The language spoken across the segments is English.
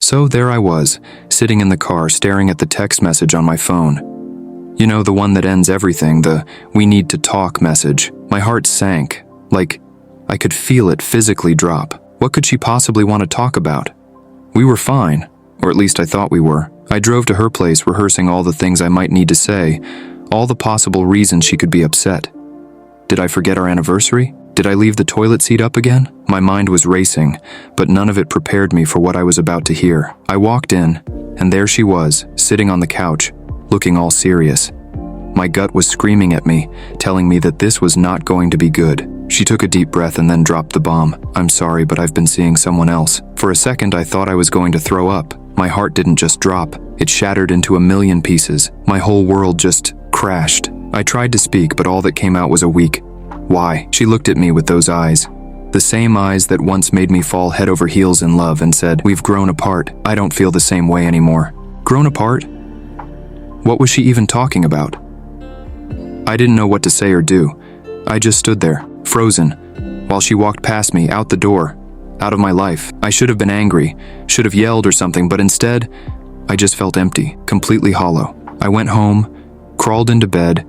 So there I was, sitting in the car staring at the text message on my phone. You know, the one that ends everything, the "we need to talk" message. My heart sank, like I could feel it physically drop. What could she possibly want to talk about? We were fine, or at least I thought we were. I drove to her place rehearsing all the things I might need to say, all the possible reasons she could be upset. Did I forget our anniversary? Did I leave the toilet seat up again? My mind was racing, but none of it prepared me for what I was about to hear. I walked in, and there she was, sitting on the couch, looking all serious. My gut was screaming at me, telling me that this was not going to be good. She took a deep breath and then dropped the bomb. "I'm sorry, but I've been seeing someone else." For a second, I thought I was going to throw up. My heart didn't just drop, it shattered into a million pieces. My whole world just crashed. I tried to speak, but all that came out was a weak, "Why?" She looked at me with those eyes. The same eyes that once made me fall head over heels in love and said, "We've grown apart. I don't feel the same way anymore." Grown apart? What was she even talking about? I didn't know what to say or do. I just stood there, frozen, while she walked past me, out the door, out of my life. I should have been angry, should have yelled or something, but instead, I just felt empty, completely hollow. I went home, crawled into bed,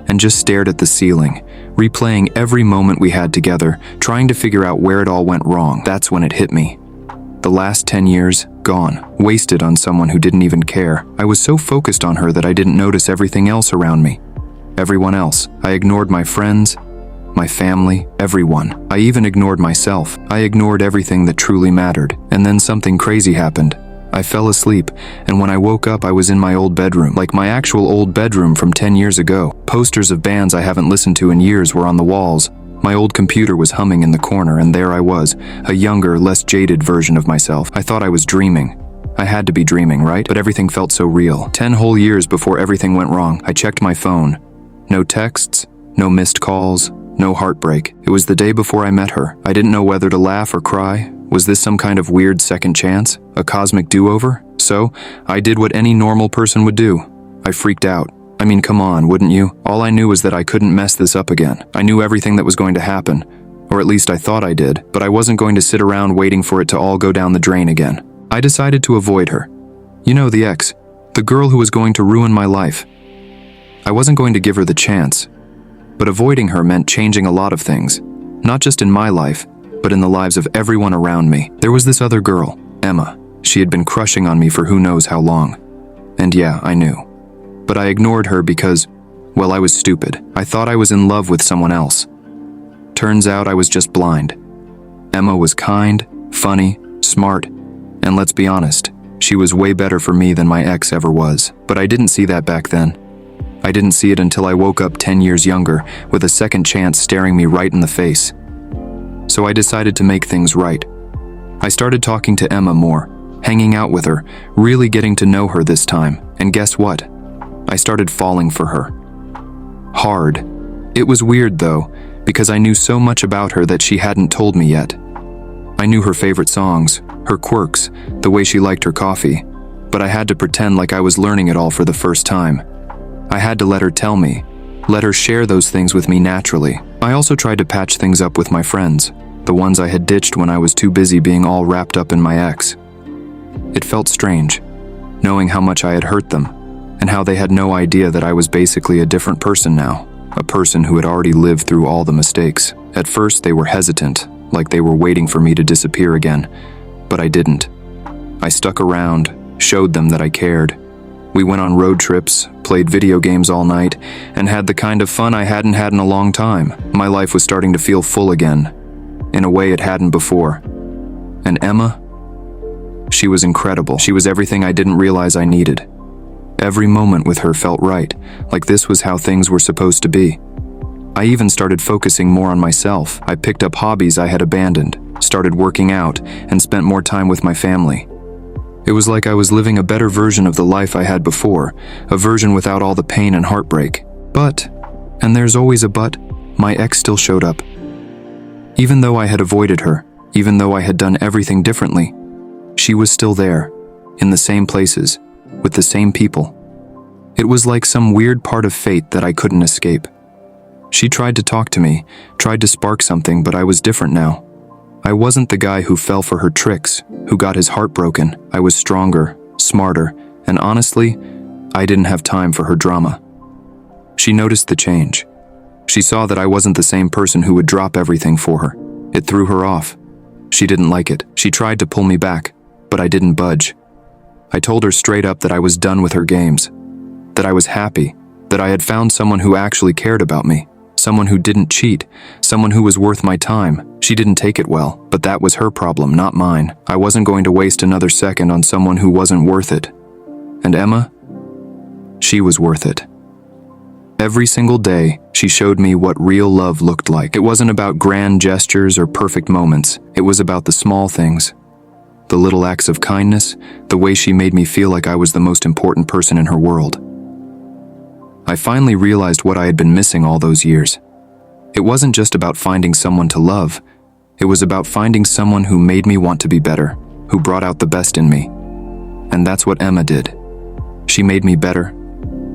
and just stared at the ceiling, replaying every moment we had together, trying to figure out where it all went wrong. That's when it hit me. The last 10 years, gone, wasted on someone who didn't even care. I was so focused on her that I didn't notice everything else around me. Everyone else. I ignored my friends, my family, everyone. I even ignored myself. I ignored everything that truly mattered. And then something crazy happened. I fell asleep, and when I woke up I was in my old bedroom, like my actual old bedroom from 10 years ago. Posters of bands I haven't listened to in years were on the walls. My old computer was humming in the corner, and there I was, a younger, less jaded version of myself. I thought I was dreaming. I had to be dreaming, right? But everything felt so real. 10 whole years before everything went wrong. I checked my phone. No texts, no missed calls, no heartbreak. It was the day before I met her. I didn't know whether to laugh or cry. Was this some kind of weird second chance? A cosmic do-over? So, I did what any normal person would do. I freaked out. I mean, come on, wouldn't you? All I knew was that I couldn't mess this up again. I knew everything that was going to happen. Or at least I thought I did. But I wasn't going to sit around waiting for it to all go down the drain again. I decided to avoid her. You know, the ex. The girl who was going to ruin my life. I wasn't going to give her the chance. But avoiding her meant changing a lot of things. Not just in my life, but in the lives of everyone around me. There was this other girl, Emma. She had been crushing on me for who knows how long. And yeah, I knew. But I ignored her because, well, I was stupid. I thought I was in love with someone else. Turns out I was just blind. Emma was kind, funny, smart, and let's be honest, she was way better for me than my ex ever was. But I didn't see that back then. I didn't see it until I woke up 10 years younger, with a second chance staring me right in the face. So I decided to make things right. I started talking to Emma more, hanging out with her, really getting to know her this time. And guess what? I started falling for her. Hard. It was weird though, because I knew so much about her that she hadn't told me yet. I knew her favorite songs, her quirks, the way she liked her coffee, but I had to pretend like I was learning it all for the first time. I had to let her tell me, let her share those things with me naturally. I also tried to patch things up with my friends, the ones I had ditched when I was too busy being all wrapped up in my ex. It felt strange, knowing how much I had hurt them, and how they had no idea that I was basically a different person now, a person who had already lived through all the mistakes. At first they were hesitant, like they were waiting for me to disappear again, but I didn't. I stuck around, showed them that I cared. We went on road trips, played video games all night, and had the kind of fun I hadn't had in a long time. My life was starting to feel full again, in a way it hadn't before. And Emma? She was incredible. She was everything I didn't realize I needed. Every moment with her felt right, like this was how things were supposed to be. I even started focusing more on myself. I picked up hobbies I had abandoned, started working out, and spent more time with my family. It was like I was living a better version of the life I had before, a version without all the pain and heartbreak. But, and there's always a but, my ex still showed up. Even though I had avoided her, even though I had done everything differently, she was still there, in the same places, with the same people. It was like some weird part of fate that I couldn't escape. She tried to talk to me, tried to spark something, but I was different now. I wasn't the guy who fell for her tricks, who got his heart broken. I was stronger, smarter, and honestly, I didn't have time for her drama. She noticed the change. She saw that I wasn't the same person who would drop everything for her. It threw her off. She didn't like it. She tried to pull me back, but I didn't budge. I told her straight up that I was done with her games, that I was happy, that I had found someone who actually cared about me, someone who didn't cheat, someone who was worth my time. She didn't take it well, but that was her problem, not mine. I wasn't going to waste another second on someone who wasn't worth it. And Emma? She was worth it. Every single day, she showed me what real love looked like. It wasn't about grand gestures or perfect moments. It was about the small things. The little acts of kindness, the way she made me feel like I was the most important person in her world. I finally realized what I had been missing all those years. It wasn't just about finding someone to love. It was about finding someone who made me want to be better, who brought out the best in me. And that's what Emma did. She made me better,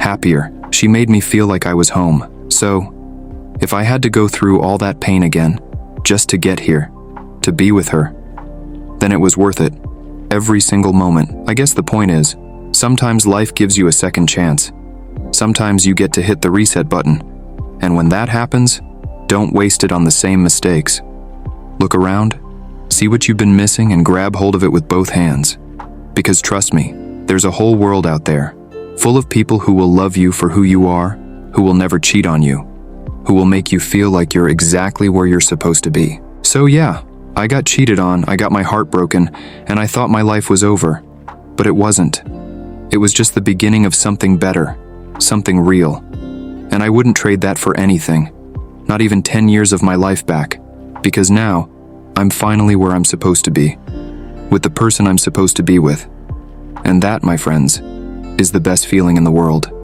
happier. She made me feel like I was home. So, if I had to go through all that pain again, just to get here, to be with her, then it was worth it. Every single moment. I guess the point is, sometimes life gives you a second chance. Sometimes you get to hit the reset button. And when that happens, don't waste it on the same mistakes. Look around, see what you've been missing and grab hold of it with both hands. Because trust me, there's a whole world out there, full of people who will love you for who you are, who will never cheat on you, who will make you feel like you're exactly where you're supposed to be. So yeah, I got cheated on, I got my heart broken, and I thought my life was over. But it wasn't. It was just the beginning of something better, something real. And I wouldn't trade that for anything, not even 10 years of my life back, because now, I'm finally where I'm supposed to be, with the person I'm supposed to be with. And that, my friends, is the best feeling in the world.